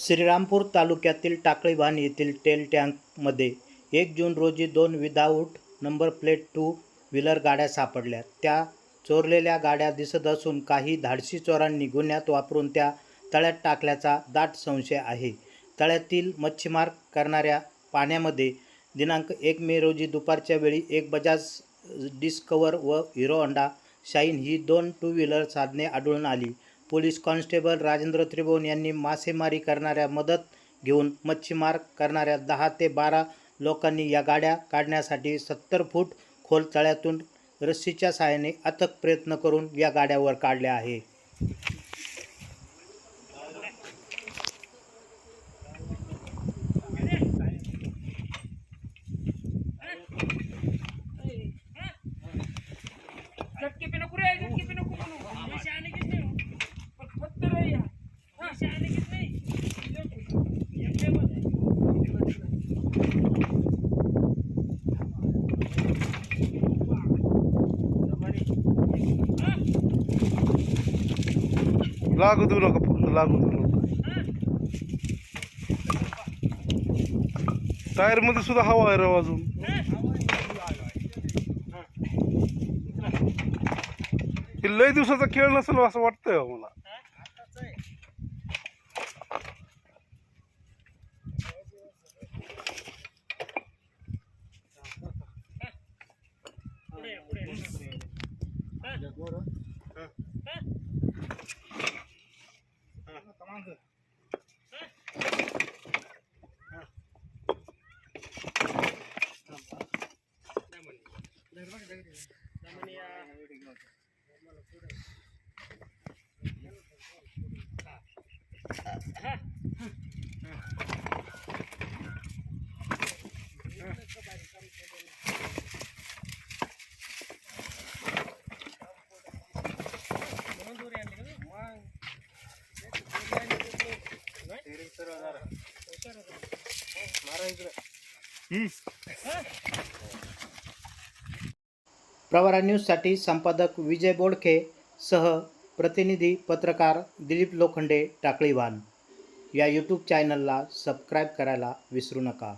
श्रीरामपूर तालुक्यातील टाकळीभान येथील तेल टँकमध्ये 1 जून रोजी 2 विदाऊट नंबर प्लेट 2 व्हीलर गाड्या सापडल्या. त्या चोरलेल्या गाड्या दिसत असून काही धाडसी चोरांनी गुन्ह्यात वापरून त्या तळ्यात टाकल्याचा दाट संशय आहे. तळ्यातील मच्छीमार करणाऱ्या पाण्यामध्ये दिनांक 1 मे रोजी दुपारच्या वेळी एक बजाज डिस्कवर व हिरो होंडा शाईन ही 2 टू व्हीलर साधने आढळून आली. पोलीस कॉन्स्टेबल राजेंद्र त्रिभुवन यांनी मासेमारी करणाऱ्या मदत घेऊन मच्छीमार करणाऱ्या 10 ते 12 लोकांनी या गाड्या काढण्यासाठी 70 फूट खोल तळ्यातून रस्सीच्या सहाय्याने अथक प्रयत्न करून या गाड्या वर काढल्या आहे. लागू देऊ नका, फक्त लागू देऊ नका. टायर मध्ये सुद्धा हवा आहे राव अजून. हे लय दिवसाचा खेळ नसेल असं वाटतंय मला. प्रवरा न्यूजसाठी संपादक विजय बोडखे सह प्रतिनिधी पत्रकार दिलीप लोखंडे, टाकळीभान. या यूट्यूब चॅनलला सबस्क्राईब करायला विसरू नका.